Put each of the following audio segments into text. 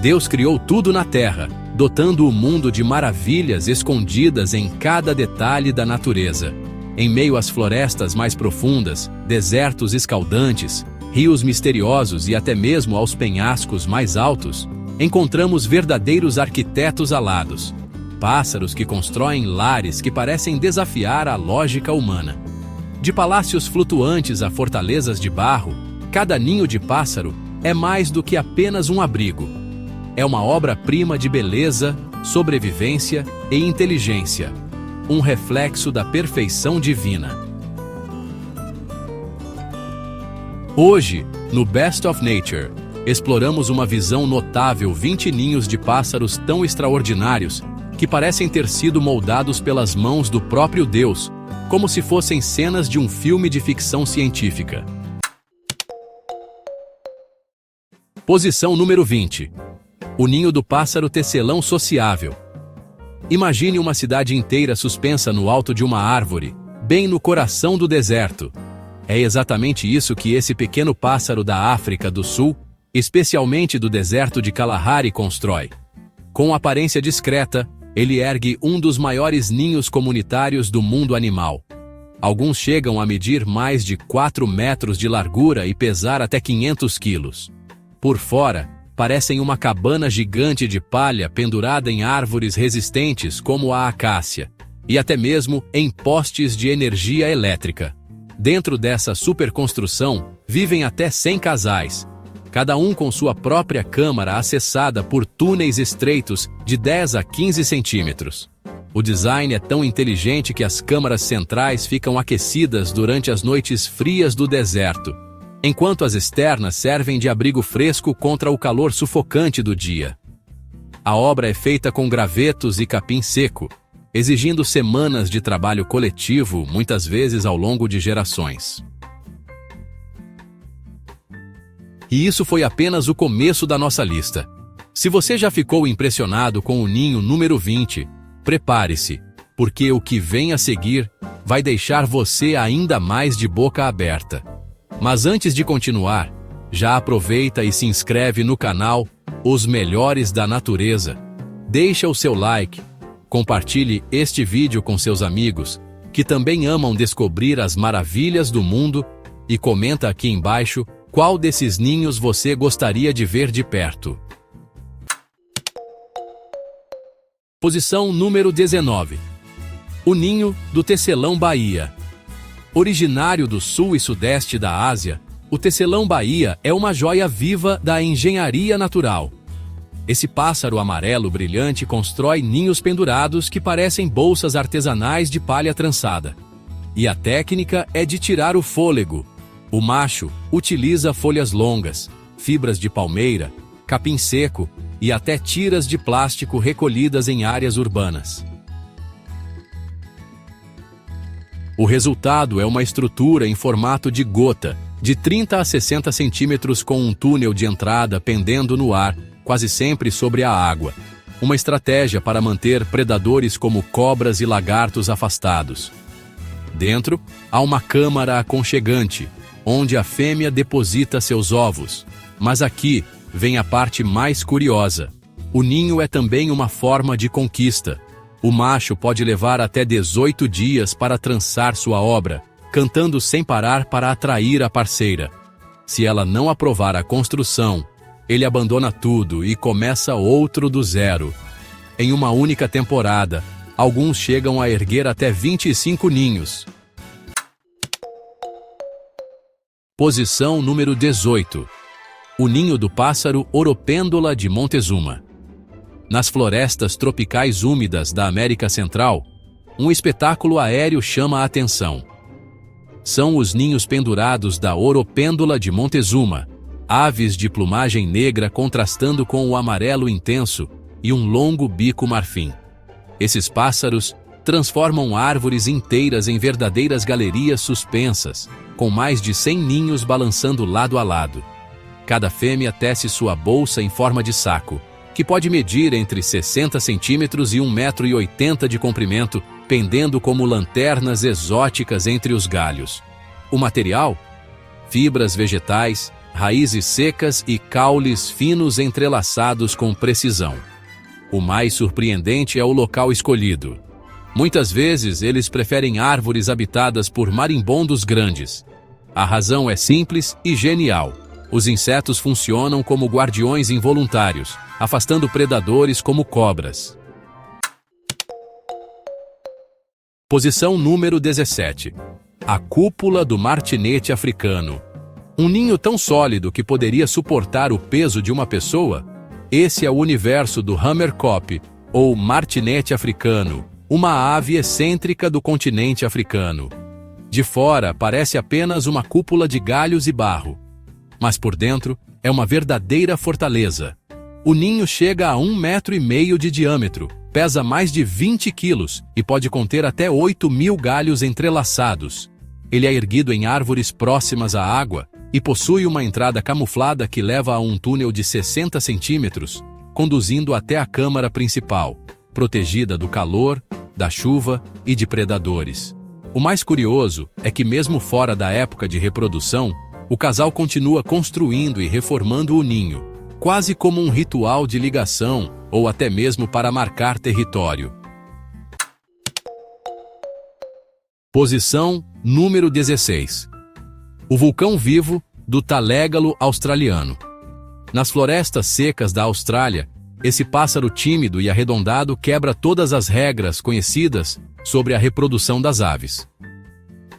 Deus criou tudo na terra, dotando o mundo de maravilhas escondidas em cada detalhe da natureza. Em meio às florestas mais profundas, desertos escaldantes, rios misteriosos e até mesmo aos penhascos mais altos, encontramos verdadeiros arquitetos alados. Pássaros que constroem lares que parecem desafiar a lógica humana. De palácios flutuantes a fortalezas de barro, cada ninho de pássaro é mais do que apenas um abrigo. É uma obra-prima de beleza, sobrevivência e inteligência. Um reflexo da perfeição divina. Hoje, no Best of Nature, exploramos uma visão notável 20 ninhos de pássaros tão extraordinários que parecem ter sido moldados pelas mãos do próprio Deus, como se fossem cenas de um filme de ficção científica. Posição número 20. O ninho do pássaro tecelão sociável. Imagine uma cidade inteira suspensa no alto de uma árvore, bem no coração do deserto. É exatamente isso que esse pequeno pássaro da África do Sul, especialmente do deserto de Kalahari, constrói. Com aparência discreta, ele ergue um dos maiores ninhos comunitários do mundo animal. Alguns chegam a medir mais de 4 metros de largura e pesar até 500 quilos. Por fora, parecem uma cabana gigante de palha pendurada em árvores resistentes como a acácia, e até mesmo em postes de energia elétrica. Dentro dessa superconstrução, vivem até 100 casais, cada um com sua própria câmara acessada por túneis estreitos de 10 a 15 centímetros. O design é tão inteligente que as câmaras centrais ficam aquecidas durante as noites frias do deserto, enquanto as externas servem de abrigo fresco contra o calor sufocante do dia. A obra é feita com gravetos e capim seco, exigindo semanas de trabalho coletivo, muitas vezes ao longo de gerações. E isso foi apenas o começo da nossa lista. Se você já ficou impressionado com o ninho número 20, prepare-se, porque o que vem a seguir vai deixar você ainda mais de boca aberta. Mas antes de continuar, já aproveita e se inscreve no canal Os Melhores da Natureza. Deixa o seu like, compartilhe este vídeo com seus amigos, que também amam descobrir as maravilhas do mundo, e comenta aqui embaixo qual desses ninhos você gostaria de ver de perto. Posição número 19. O ninho do tecelão Bahia. Originário do sul e sudeste da Ásia, o tecelão Bahia é uma joia viva da engenharia natural. Esse pássaro amarelo brilhante constrói ninhos pendurados que parecem bolsas artesanais de palha trançada. E a técnica é de tirar o fôlego. O macho utiliza folhas longas, fibras de palmeira, capim seco e até tiras de plástico recolhidas em áreas urbanas. O resultado é uma estrutura em formato de gota, de 30 a 60 centímetros com um túnel de entrada pendendo no ar, quase sempre sobre a água. Uma estratégia para manter predadores como cobras e lagartos afastados. Dentro, há uma câmara aconchegante, onde a fêmea deposita seus ovos. Mas aqui vem a parte mais curiosa. O ninho é também uma forma de conquista. O macho pode levar até 18 dias para trançar sua obra, cantando sem parar para atrair a parceira. Se ela não aprovar a construção, ele abandona tudo e começa outro do zero. Em uma única temporada, alguns chegam a erguer até 25 ninhos. Posição número 18. O ninho do pássaro Oropêndola de Montezuma. Nas florestas tropicais úmidas da América Central, um espetáculo aéreo chama a atenção. São os ninhos pendurados da Oropêndola de Montezuma, aves de plumagem negra contrastando com o amarelo intenso e um longo bico marfim. Esses pássaros transformam árvores inteiras em verdadeiras galerias suspensas, com mais de 100 ninhos balançando lado a lado. Cada fêmea tece sua bolsa em forma de saco, que pode medir entre 60 centímetros e 1,80 m de comprimento, pendendo como lanternas exóticas entre os galhos. O material? Fibras vegetais raízes secas e caules finos entrelaçados com precisão. O mais surpreendente é o local escolhido. Muitas vezes eles preferem árvores habitadas por marimbondos grandes. A razão é simples e genial. Os insetos funcionam como guardiões involuntários, afastando predadores como cobras. Posição número 17. A cúpula do martinete africano. Um ninho tão sólido que poderia suportar o peso de uma pessoa? Esse é o universo do Hamerkop, ou martinete africano, uma ave excêntrica do continente africano. De fora, parece apenas uma cúpula de galhos e barro. Mas por dentro, é uma verdadeira fortaleza. O ninho chega a 1,5 metro de diâmetro, pesa mais de 20 quilos e pode conter até 8.000 galhos entrelaçados. Ele é erguido em árvores próximas à água e possui uma entrada camuflada que leva a um túnel de 60 centímetros, conduzindo até a câmara principal, protegida do calor, da chuva e de predadores. O mais curioso é que mesmo fora da época de reprodução, o casal continua construindo e reformando o ninho, quase como um ritual de ligação ou até mesmo para marcar território. Posição número 16. O vulcão vivo do talégalo australiano. Nas florestas secas da Austrália, esse pássaro tímido e arredondado quebra todas as regras conhecidas sobre a reprodução das aves.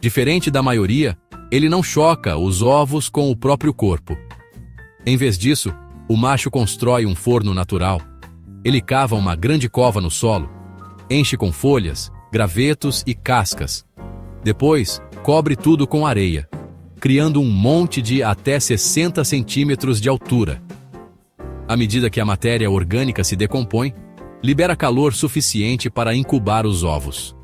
Diferente da maioria, ele não choca os ovos com o próprio corpo. Em vez disso, o macho constrói um forno natural. Ele cava uma grande cova no solo, enche com folhas, gravetos e cascas. Depois, cobre tudo com areia, criando um monte de até 60 centímetros de altura. À medida que a matéria orgânica se decompõe, libera calor suficiente para incubar os ovos.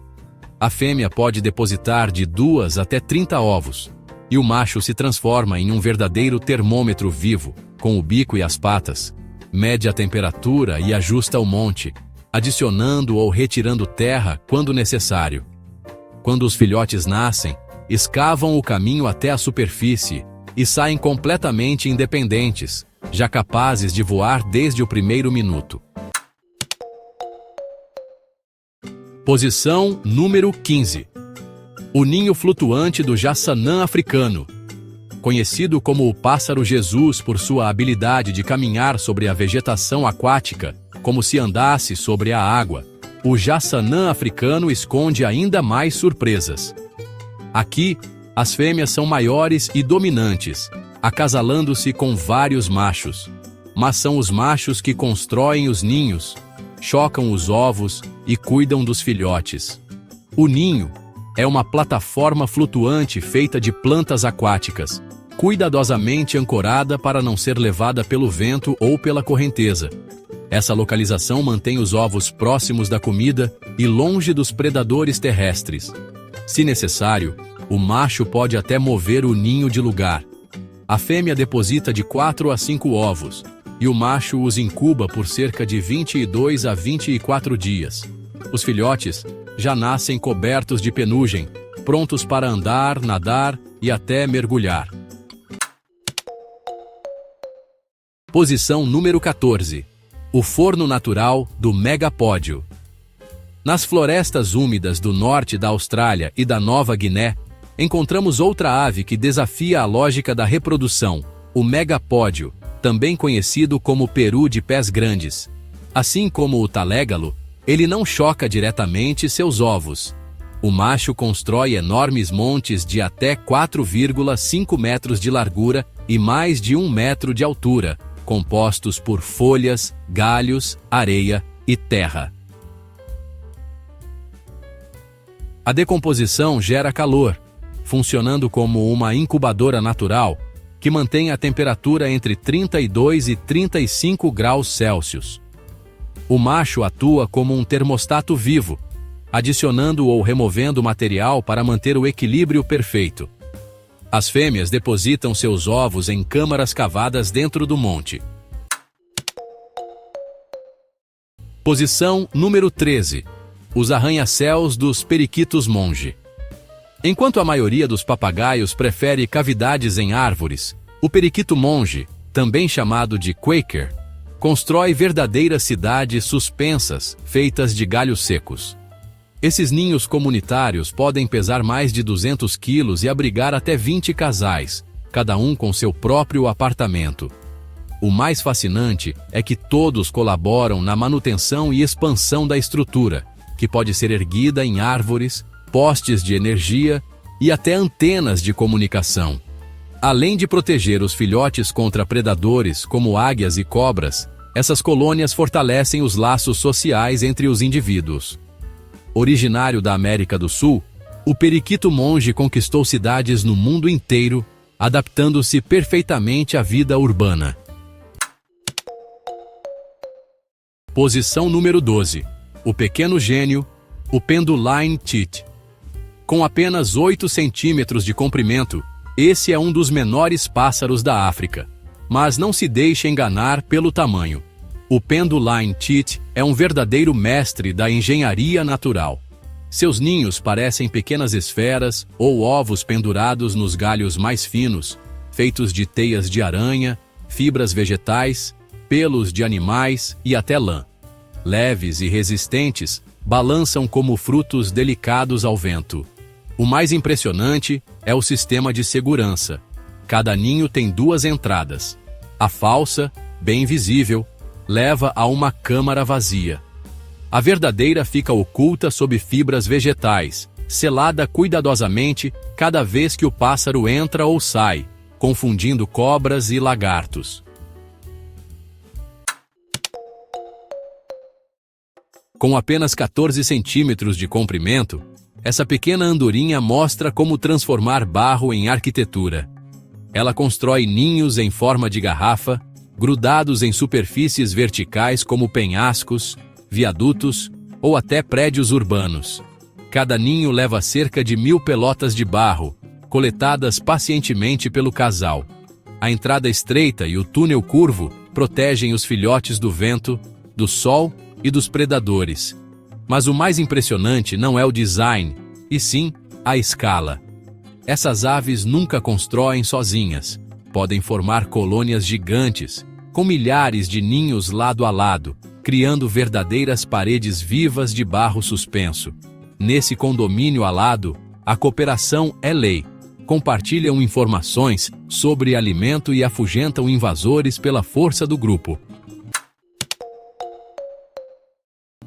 A fêmea pode depositar de 2 até 30 ovos, e o macho se transforma em um verdadeiro termômetro vivo, com o bico e as patas, mede a temperatura e ajusta o monte, adicionando ou retirando terra quando necessário. Quando os filhotes nascem, escavam o caminho até a superfície e saem completamente independentes, já capazes de voar desde o primeiro minuto. Posição número 15. O ninho flutuante do jassanã africano. Conhecido como o pássaro Jesus por sua habilidade de caminhar sobre a vegetação aquática, como se andasse sobre a água, o jassanã africano esconde ainda mais surpresas. Aqui, as fêmeas são maiores e dominantes, acasalando-se com vários machos. Mas são os machos que constroem os ninhos, chocam os ovos e cuidam dos filhotes. O ninho é uma plataforma flutuante feita de plantas aquáticas, cuidadosamente ancorada para não ser levada pelo vento ou pela correnteza. Essa localização mantém os ovos próximos da comida e longe dos predadores terrestres. Se necessário, o macho pode até mover o ninho de lugar. A fêmea deposita de 4 a 5 ovos, e o macho os incuba por cerca de 22 a 24 dias. Os filhotes já nascem cobertos de penugem, prontos para andar, nadar e até mergulhar. Posição número 14. O forno natural do megapódio. Nas florestas úmidas do norte da Austrália e da Nova Guiné, encontramos outra ave que desafia a lógica da reprodução, o megapódio, também conhecido como peru de pés grandes. Assim como o talégalo, ele não choca diretamente seus ovos. O macho constrói enormes montes de até 4,5 metros de largura e mais de 1 metro de altura, compostos por folhas, galhos, areia e terra. A decomposição gera calor, funcionando como uma incubadora natural que mantém a temperatura entre 32 e 35 graus Celsius. O macho atua como um termostato vivo, adicionando ou removendo material para manter o equilíbrio perfeito. As fêmeas depositam seus ovos em câmaras cavadas dentro do monte. Posição número 13. Os arranha-céus dos periquitos monge. Enquanto a maioria dos papagaios prefere cavidades em árvores, O periquito monge, também chamado de Quaker, constrói verdadeiras cidades suspensas, feitas de galhos secos. Esses ninhos comunitários podem pesar mais de 200 quilos e abrigar até 20 casais, cada um com seu próprio apartamento. O mais fascinante é que todos colaboram na manutenção e expansão da estrutura, que pode ser erguida em árvores, postes de energia e até antenas de comunicação. Além de proteger os filhotes contra predadores como águias e cobras, essas colônias fortalecem os laços sociais entre os indivíduos. Originário da América do Sul, o periquito monge conquistou cidades no mundo inteiro, adaptando-se perfeitamente à vida urbana. Posição número 12. O pequeno gênio, o Penduline Tite. Com apenas 8 centímetros de comprimento, esse é um dos menores pássaros da África. Mas não se deixe enganar pelo tamanho. O Penduline Tite é um verdadeiro mestre da engenharia natural. Seus ninhos parecem pequenas esferas ou ovos pendurados nos galhos mais finos, feitos de teias de aranha, fibras vegetais, pelos de animais e até lã. Leves e resistentes, balançam como frutos delicados ao vento. O mais impressionante é o sistema de segurança. Cada ninho tem 2 entradas. A falsa, bem visível, leva a uma câmara vazia. A verdadeira fica oculta sob fibras vegetais, selada cuidadosamente cada vez que o pássaro entra ou sai, confundindo cobras e lagartos. Com apenas 14 centímetros de comprimento, essa pequena andorinha mostra como transformar barro em arquitetura. Ela constrói ninhos em forma de garrafa, grudados em superfícies verticais como penhascos, viadutos ou até prédios urbanos. Cada ninho leva cerca de 1000 pelotas de barro, coletadas pacientemente pelo casal. A entrada estreita e o túnel curvo protegem os filhotes do vento, do sol e dos predadores. Mas o mais impressionante não é o design, e sim a escala. Essas aves nunca constroem sozinhas. Podem formar colônias gigantes, com milhares de ninhos lado a lado, criando verdadeiras paredes vivas de barro suspenso. Nesse condomínio alado, a cooperação é lei. Compartilham informações sobre alimento e afugentam invasores pela força do grupo.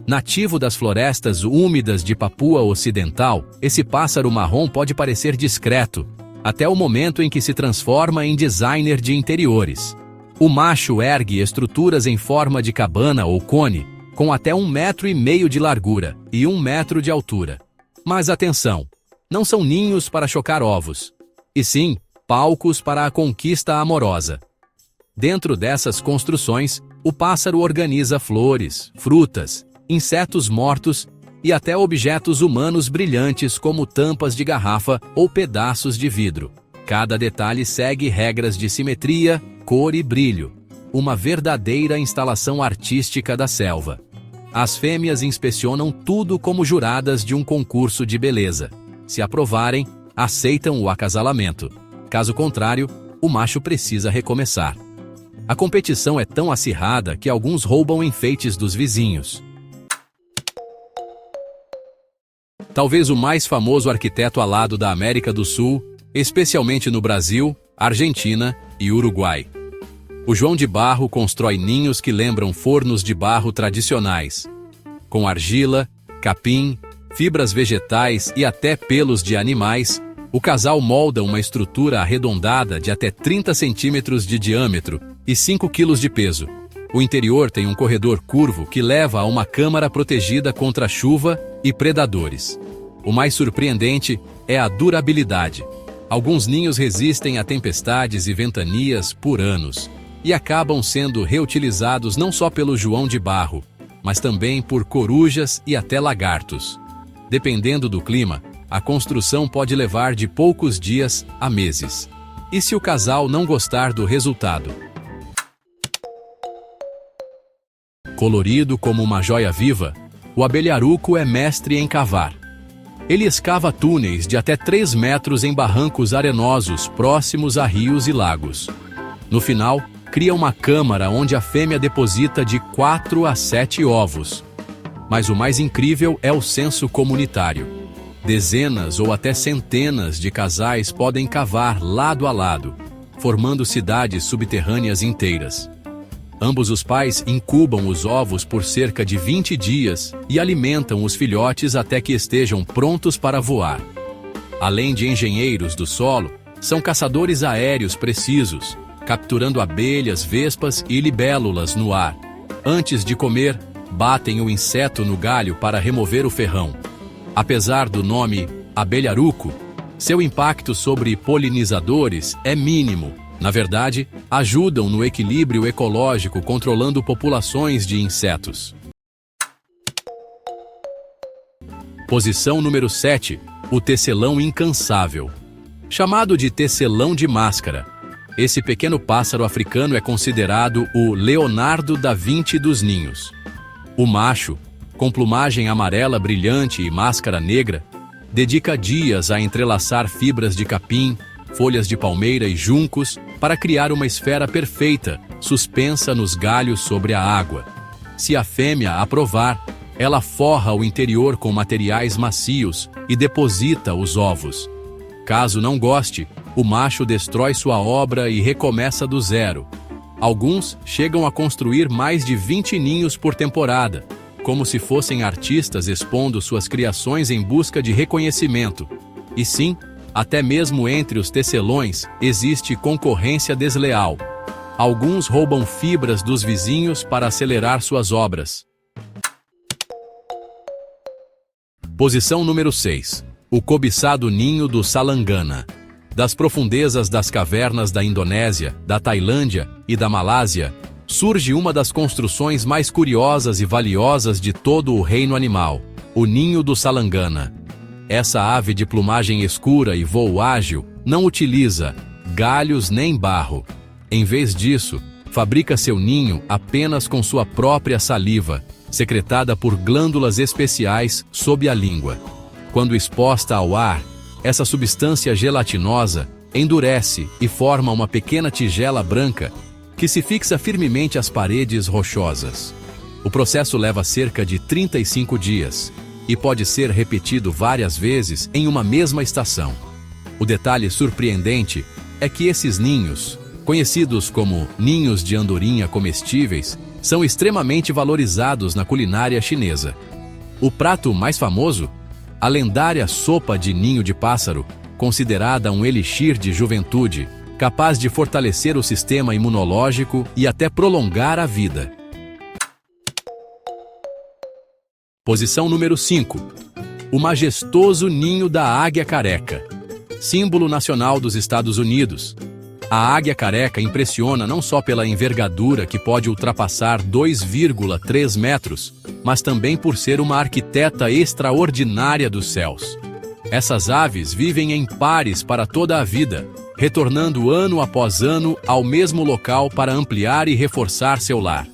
Nativo das florestas úmidas de Papua Ocidental, esse pássaro marrom pode parecer discreto, até o momento em que se transforma em designer de interiores. O macho ergue estruturas em forma de cabana ou cone, com até 1,5 metro de largura e 1 metro de altura. Mas atenção, não são ninhos para chocar ovos, e sim palcos para a conquista amorosa. Dentro dessas construções, o pássaro organiza flores, frutas, insetos mortos e até objetos humanos brilhantes como tampas de garrafa ou pedaços de vidro. Cada detalhe segue regras de simetria, cor e brilho. Uma verdadeira instalação artística da selva. As fêmeas inspecionam tudo como juradas de um concurso de beleza. Se aprovarem, aceitam o acasalamento. Caso contrário, o macho precisa recomeçar. A competição é tão acirrada que alguns roubam enfeites dos vizinhos. Talvez o mais famoso arquiteto alado da América do Sul, especialmente no Brasil, Argentina e Uruguai. O João de Barro constrói ninhos que lembram fornos de barro tradicionais. Com argila, capim, fibras vegetais e até pelos de animais, o casal molda uma estrutura arredondada de até 30 centímetros de diâmetro e 5 quilos de peso. O interior tem um corredor curvo que leva a uma câmara protegida contra chuva e predadores. O mais surpreendente é a durabilidade. Alguns ninhos resistem a tempestades e ventanias por anos e acabam sendo reutilizados não só pelo João de Barro, mas também por corujas e até lagartos. Dependendo do clima, a construção pode levar de poucos dias a meses. E se o casal não gostar do resultado? Colorido como uma joia viva, o abelharuco é mestre em cavar. Ele escava túneis de até 3 metros em barrancos arenosos próximos a rios e lagos. No final, cria uma câmara onde a fêmea deposita de 4 a 7 ovos. Mas o mais incrível é o senso comunitário. Dezenas ou até centenas de casais podem cavar lado a lado, formando cidades subterrâneas inteiras. Ambos os pais incubam os ovos por cerca de 20 dias e alimentam os filhotes até que estejam prontos para voar. Além de engenheiros do solo, são caçadores aéreos precisos, capturando abelhas, vespas e libélulas no ar. Antes de comer, batem o inseto no galho para remover o ferrão. Apesar do nome abelharuco, seu impacto sobre polinizadores é mínimo. Na verdade, ajudam no equilíbrio ecológico controlando populações de insetos. Posição número 7. O tecelão incansável. Chamado de tecelão de máscara, esse pequeno pássaro africano é considerado o Leonardo da Vinci dos ninhos. O macho, com plumagem amarela brilhante e máscara negra, dedica dias a entrelaçar fibras de capim, folhas de palmeira e juncos para criar uma esfera perfeita, suspensa nos galhos sobre a água. Se a fêmea aprovar, ela forra o interior com materiais macios e deposita os ovos. Caso não goste, o macho destrói sua obra e recomeça do zero. Alguns chegam a construir mais de 20 ninhos por temporada, como se fossem artistas expondo suas criações em busca de reconhecimento. E sim, até mesmo entre os tecelões existe concorrência desleal. Alguns roubam fibras dos vizinhos para acelerar suas obras. Posição número 6. O cobiçado ninho do salangana. Das profundezas das cavernas da Indonésia, da Tailândia e da Malásia, surge uma das construções mais curiosas e valiosas de todo o reino animal, o ninho do salangana. Essa ave de plumagem escura e voo ágil não utiliza galhos nem barro. Em vez disso, fabrica seu ninho apenas com sua própria saliva, secretada por glândulas especiais sob a língua. Quando exposta ao ar, essa substância gelatinosa endurece e forma uma pequena tigela branca que se fixa firmemente às paredes rochosas. O processo leva cerca de 35 dias e pode ser repetido várias vezes em uma mesma estação. O detalhe surpreendente é que esses ninhos, conhecidos como ninhos de andorinha comestíveis, são extremamente valorizados na culinária chinesa. O prato mais famoso? A lendária sopa de ninho de pássaro, considerada um elixir de juventude, capaz de fortalecer o sistema imunológico e até prolongar a vida. Posição número 5. O majestoso ninho da águia careca. Símbolo nacional dos Estados Unidos. A águia careca impressiona não só pela envergadura que pode ultrapassar 2,3 metros, mas também por ser uma arquiteta extraordinária dos céus. Essas aves vivem em pares para toda a vida, retornando ano após ano ao mesmo local para ampliar e reforçar seu lar.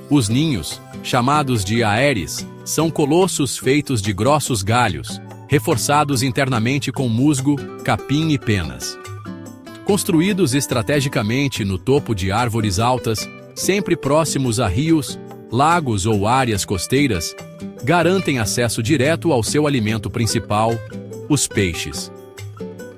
Os ninhos, chamados de aeres, são colossos feitos de grossos galhos, reforçados internamente com musgo, capim e penas. Construídos estrategicamente no topo de árvores altas, sempre próximos a rios, lagos ou áreas costeiras, garantem acesso direto ao seu alimento principal, os peixes.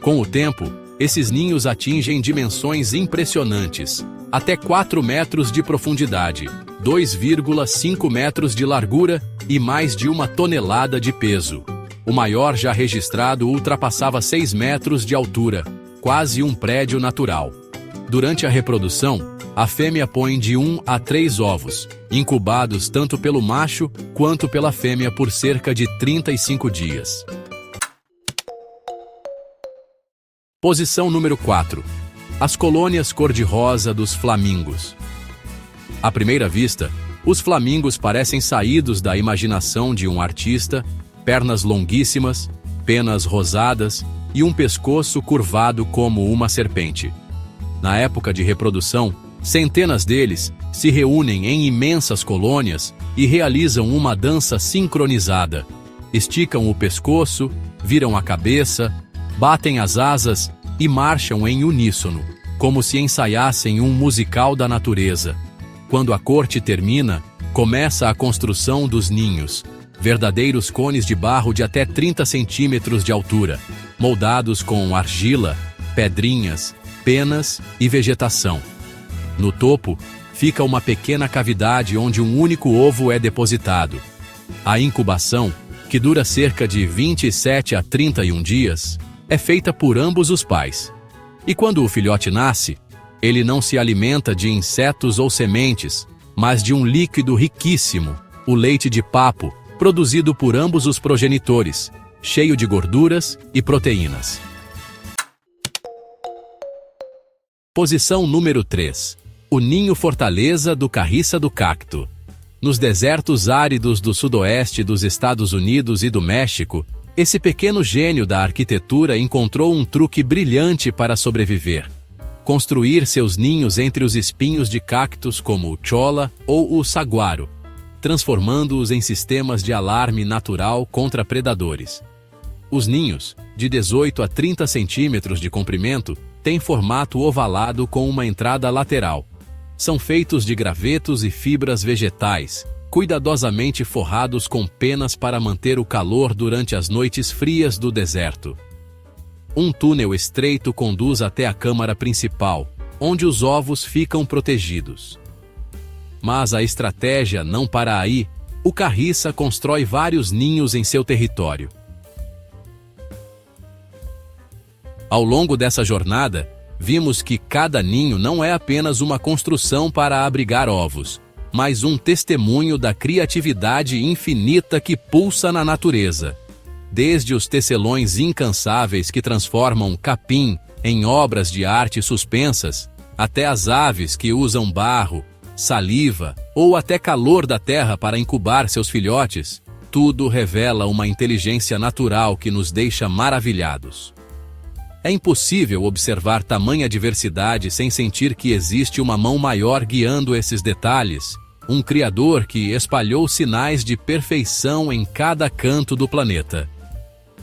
Com o tempo, esses ninhos atingem dimensões impressionantes, até 4 metros de profundidade, 2,5 metros de largura e mais de 1 tonelada de peso. O maior já registrado ultrapassava 6 metros de altura, quase um prédio natural. Durante a reprodução, a fêmea põe de 1 a 3 ovos, incubados tanto pelo macho quanto pela fêmea por cerca de 35 dias. Posição número 4. As colônias cor-de-rosa dos flamingos. À primeira vista, os flamingos parecem saídos da imaginação de um artista, pernas longuíssimas, penas rosadas e um pescoço curvado como uma serpente. Na época de reprodução, centenas deles se reúnem em imensas colônias e realizam uma dança sincronizada. Esticam o pescoço, viram a cabeça, batem as asas e marcham em uníssono. como se ensaiassem um musical da natureza. Quando a corte termina, começa a construção dos ninhos, verdadeiros cones de barro de até 30 centímetros de altura, moldados com argila, pedrinhas, penas e vegetação. No topo, fica uma pequena cavidade onde um único ovo é depositado. A incubação, que dura cerca de 27 a 31 dias, é feita por ambos os pais. E quando o filhote nasce, ele não se alimenta de insetos ou sementes, mas de um líquido riquíssimo, o leite de papo, produzido por ambos os progenitores, cheio de gorduras e proteínas. Posição número 3. O ninho fortaleza do carriça do cacto. Nos desertos áridos do sudoeste dos Estados Unidos e do México, esse pequeno gênio da arquitetura encontrou um truque brilhante para sobreviver: construir seus ninhos entre os espinhos de cactos como o cholla ou o saguaro, transformando-os em sistemas de alarme natural contra predadores. Os ninhos, de 18 a 30 centímetros de comprimento, têm formato ovalado com uma entrada lateral. São feitos de gravetos e fibras vegetais, cuidadosamente forrados com penas para manter o calor durante as noites frias do deserto. Um túnel estreito conduz até a câmara principal, onde os ovos ficam protegidos. Mas a estratégia não para aí. O carriça constrói vários ninhos em seu território. Ao longo dessa jornada, vimos que cada ninho não é apenas uma construção para abrigar ovos, mas um testemunho da criatividade infinita que pulsa na natureza. Desde os tecelões incansáveis que transformam capim em obras de arte suspensas, até as aves que usam barro, saliva ou até calor da terra para incubar seus filhotes, tudo revela uma inteligência natural que nos deixa maravilhados. É impossível observar tamanha diversidade sem sentir que existe uma mão maior guiando esses detalhes, um Criador que espalhou sinais de perfeição em cada canto do planeta.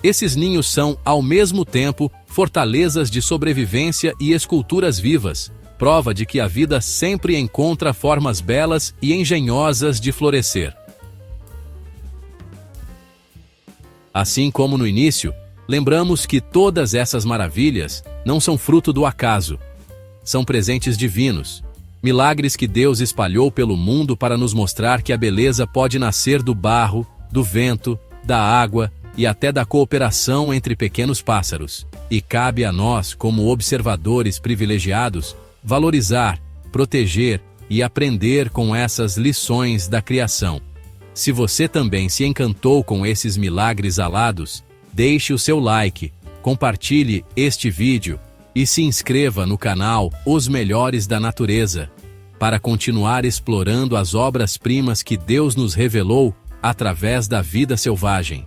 Esses ninhos são, ao mesmo tempo, fortalezas de sobrevivência e esculturas vivas, prova de que a vida sempre encontra formas belas e engenhosas de florescer. Assim como no início, lembramos que todas essas maravilhas não são fruto do acaso. São presentes divinos, milagres que Deus espalhou pelo mundo para nos mostrar que a beleza pode nascer do barro, do vento, da água e até da cooperação entre pequenos pássaros. E cabe a nós, como observadores privilegiados, valorizar, proteger e aprender com essas lições da criação. Se você também se encantou com esses milagres alados, deixe o seu like, compartilhe este vídeo e se inscreva no canal Os Melhores da Natureza, para continuar explorando as obras-primas que Deus nos revelou através da vida selvagem.